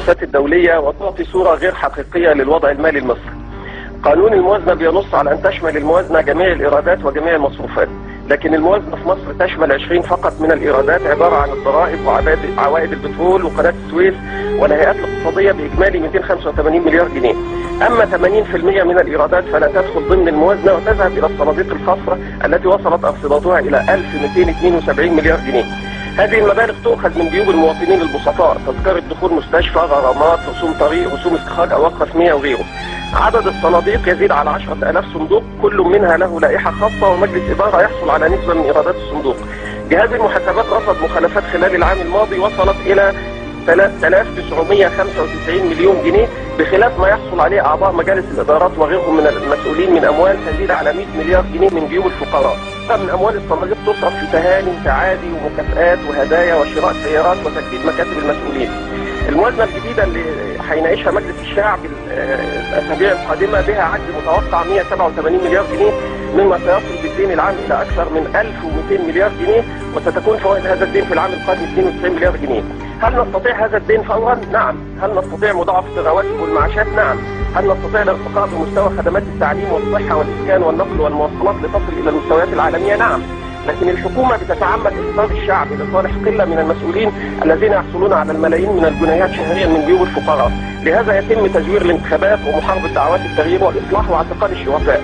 المؤسسات الدولية وتعطي صورة غير حقيقية للوضع المالي المصري. قانون الموازنة بينص على أن تشمل الموازنة جميع الإيرادات وجميع المصروفات، لكن الموازنة في مصر تشمل 20 فقط من الإيرادات عبارة عن الضرائب وعوائد البترول وقناة السويس والهيئات الاقتصادية بإجمالي 285 مليار جنيه. أما 80% من الإيرادات فلا تدخل ضمن الموازنة وتذهب إلى الصناديق الخاصة التي وصلت أرصدتها إلى 1272 مليار جنيه. هذه المبالغ تؤخذ من جيوب المواطنين البسطاء، تذكرة دخول مستشفى، غرامات، رسوم طريق، رسوم استخراج أوقاف رسمية وغيره. عدد الصناديق يزيد على 10,000 صندوق، كل منها له لائحة خاصة ومجلس إدارة يحصل على نسبة من إيرادات الصندوق. جهاز المحاسبات رصد مخالفات خلال العام الماضي وصلت إلى 3995 مليون جنيه، بخلاف ما يحصل عليه أعضاء مجالس الإدارات وغيرهم من المسؤولين من أموال تزيد على 100 مليار جنيه من جيوب الفقراء. من أموال الصناديق تصرف في تهاني وتعادي ومكافآت وهدايا وشراء سيارات وتجديد مكاتب المسؤولين. الموازنة الجديدة اللي هيناقشها مجلس الشعب الأسابيع القادمة بها عجز متوقع 187 مليار جنيه، مما سيصل بالدين العام إلى أكثر من 1200 مليار جنيه، وستكون فوائد هذا الدين في العام القادم 92 مليار جنيه. هل نستطيع هذا الدين فورا؟ نعم. هل نستطيع مضاعفة الرواتب والمعاشات؟ نعم. هل نستطيع الارتقاء بمستوى خدمات التعليم والصحة والإسكان والنقل والمواصلات لتصل إلى المستويات العالمية؟ نعم. لكن الحكومة بتتعمد إخراج الشعب لصالح قلة من المسؤولين الذين يحصلون على الملايين من الجنيهات شهريا من جيوب الفقراء. لهذا يتم تزوير الانتخابات ومحاربة دعوات التغيير والإصلاح واعتقال الشرفاء.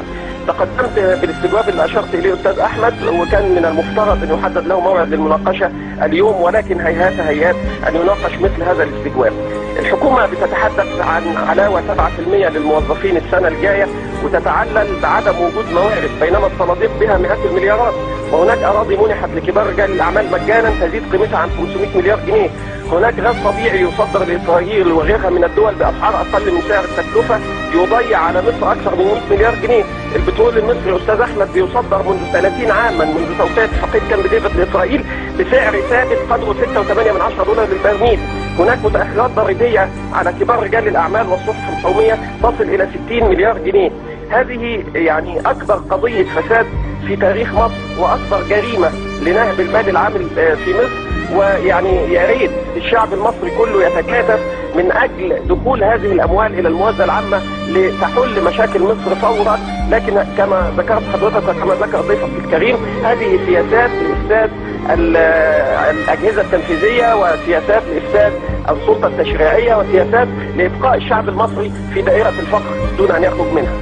تقدمت بالاستجواب اللي أشرت إليه أستاذ أحمد، وكان من المفترض أن يحدد له موعد للمناقشة اليوم، ولكن هيهات أن يناقش مثل هذا الاستجواب. الحكومة بتتحدث عن علاوة 7% للموظفين السنة الجاية، وتتعلل بعدم وجود موارد، بينما الصناديق بها مئات المليارات، وهناك أراضي منحت لكبار رجال الأعمال مجانا تزيد قيمتها عن 500 مليار جنيه. هناك غاز طبيعي يصدر لإسرائيل وغيرها من الدول بأسعار أقل من سعر التكلفة يضيع على مصر أكثر من 100 مليار جنيه. البترول المصري أستاذ أحمد بيصدر منذ 30 عاما، منذ توقيع اتفاقية كامب ديفيد لإسرائيل بسعر ثابت قدره $6.8 للبرميل. هناك متأخرات ضريبية على كبار رجال الأعمال والصحف القومية تصل إلى 60 مليار جنيه. هذه يعني أكبر قضية فساد في تاريخ مصر وأكبر جريمة لنهب المال العام في مصر. ويعني يا ريت الشعب المصري كله يتكاتف من أجل دخول هذه الأموال إلى الموازنة العامة لتحل مشاكل مصر فورا. لكن كما ذكرت حضرتك وكما ذكر ضيفك الكريم، هذه سياسات لإفساد الأجهزة التنفيذية، وسياسات لإفساد السلطة التشريعية، وسياسات لإبقاء الشعب المصري في دائرة الفقر دون أن يخرج منها.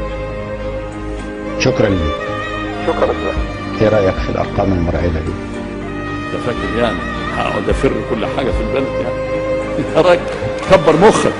شكرا لك. شكرا لك. ايه رأيك في الأرقام المرعبة دي؟ انت فاكر يعني هقعد افر كل حاجة في البلد يعني؟ يا راجل كبر مخك.